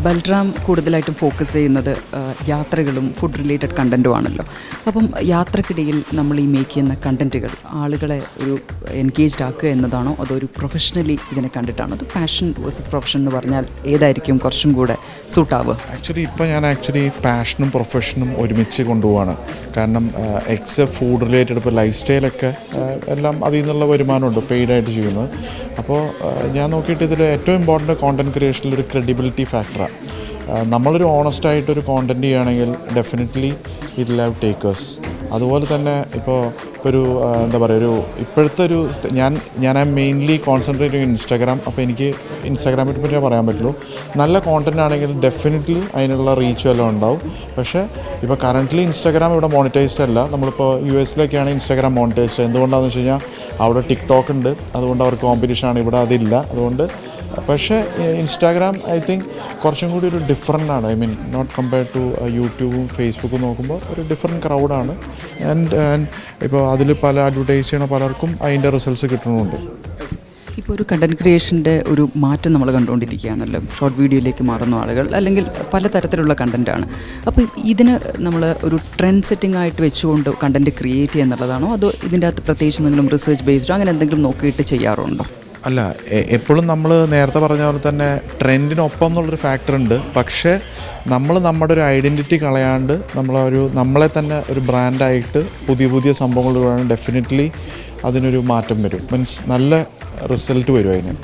ബൽറാം കൂടുതലായിട്ടും ഫോക്കസ് ചെയ്യുന്നത് യാത്രകളും ഫുഡ് റിലേറ്റഡ് കണ്ടൻറ്റുമാണല്ലോ. അപ്പം യാത്രക്കിടയിൽ നമ്മൾ ഈ മേക്ക് ചെയ്യുന്ന കണ്ടൻറ്റുകൾ ആളുകളെ ഒരു എൻഗേജ്ഡ് ആക്കുക എന്നതാണോ അതോ ഒരു പ്രൊഫഷണലി ഇതിനെ കണ്ടിട്ടാണോ? അത് പാഷൻ വേഴ്സസ് പ്രൊഫഷൻ എന്ന് പറഞ്ഞാൽ ഏതായിരിക്കും കുറച്ചും കൂടെ സൂട്ടാവുക? ഇപ്പോൾ ഞാൻ പാഷനും പ്രൊഫഷനും ഒരുമിച്ച് കൊണ്ടുപോവാണ്. കാരണം ഫുഡ് റിലേറ്റഡ് ഇപ്പോൾ ലൈഫ് സ്റ്റൈലൊക്കെ എല്ലാം അതിൽ നിന്നുള്ള വരുമാനമുണ്ട് പെയ്ഡായിട്ട് ചെയ്യുന്നത്. അപ്പോൾ ഞാൻ നോക്കിയിട്ട് ഇതിൽ ഏറ്റവും ഇമ്പോർട്ടൻ്റ് കോണ്ടൻറ് ക്രിയേഷനിൽ ഒരു ക്രെഡിബിലിറ്റി ഫാക്ടറാണ്. നമ്മളൊരു ഓണസ്റ്റായിട്ടൊരു കോണ്ടൻറ് ചെയ്യുകയാണെങ്കിൽ definitely it will have takers. അതുപോലെ തന്നെ ഇപ്പോൾ ഒരു എന്താ പറയുക, ഒരു ഇപ്പോഴത്തെ ഒരു ഞാൻ മെയിൻലി കോൺസെൻട്രേറ്റ് ചെയ്യും ഇൻസ്റ്റാഗ്രാം. അപ്പോൾ എനിക്ക് ഇൻസ്റ്റാഗ്രാമിനെ പറ്റി പറയാൻ പറ്റുള്ളൂ. നല്ല കോണ്ടൻ്റ് ആണെങ്കിൽ ഡെഫിനറ്റ്ലി അതിനുള്ള റീച്ചും എല്ലാം ഉണ്ടാവും. പക്ഷേ ഇപ്പോൾ കറൻ്റ്ലി ഇൻസ്റ്റാഗ്രാം ഇവിടെ മോണിറ്റൈസ്ഡ് അല്ല. നമ്മളിപ്പോൾ US-ലൊക്കെയാണ് ഇൻസ്റ്റാഗ്രാം മോണിറ്റൈസ്ഡ്. എന്തുകൊണ്ടാണെന്ന് വെച്ച് കഴിഞ്ഞാൽ അവിടെ ടിക്ടോക്ക് ഉണ്ട്, അതുകൊണ്ട് അവർക്ക് കോമ്പറ്റീഷനാണ്. ഇവിടെ അതില്ല. അതുകൊണ്ട് പക്ഷേ ഇൻസ്റ്റാഗ്രാം ഐ തിങ്ക് കുറച്ചും കൂടി ഒരു ഡിഫറൻ്റ് ആണ്. I mean not compared to യൂട്യൂബും ഫേസ്ബുക്കും നോക്കുമ്പോൾ ഒരു ഡിഫറെൻറ്റ് ക്രൗഡാണ്. ആൻഡ് ഇപ്പോൾ അതിൽ പല അഡ്വർടൈസ് ചെയ്യണ പലർക്കും അതിൻ്റെ റിസൾട്ട്സ് കിട്ടുന്നുമുണ്ട്. ഇപ്പോൾ ഒരു കണ്ടൻറ് ക്രിയേഷൻ്റെ ഒരു മാറ്റം നമ്മൾ കണ്ടുകൊണ്ടിരിക്കുകയാണല്ലോ. ഷോർട്ട് വീഡിയോയിലേക്ക് മാറുന്ന ആളുകൾ അല്ലെങ്കിൽ പലതരത്തിലുള്ള കണ്ടൻറ്റാണ്. അപ്പോൾ ഇതിന് നമ്മൾ ഒരു ട്രെൻഡ് സെറ്റിംഗ് ആയിട്ട് വെച്ചുകൊണ്ട് കണ്ടൻറ് ക്രിയേറ്റ് ചെയ്യുക എന്നുള്ളതാണോ അതോ ഇതിൻ്റെ അകത്ത് പ്രത്യേകിച്ച് എന്തെങ്കിലും റിസർച്ച് ബേസ്ഡോ അങ്ങനെ എന്തെങ്കിലും നോക്കിയിട്ട് ചെയ്യാറുണ്ടോ? അല്ല, എപ്പോഴും നമ്മൾ നേരത്തെ പറഞ്ഞ പോലെ തന്നെ ട്രെൻഡിനൊപ്പം എന്നുള്ളൊരു ഫാക്ടറുണ്ട്. പക്ഷേ നമ്മൾ നമ്മുടെ ഒരു ഐഡൻറ്റിറ്റി കളയാണ്ട് നമ്മളെ തന്നെ ഒരു ബ്രാൻഡായിട്ട് പുതിയ സംഭവങ്ങൾ ഡെഫിനറ്റ്ലി അതിനൊരു മാറ്റം വരും. മീൻസ് നല്ല റിസൾട്ട് വരും അതിന്.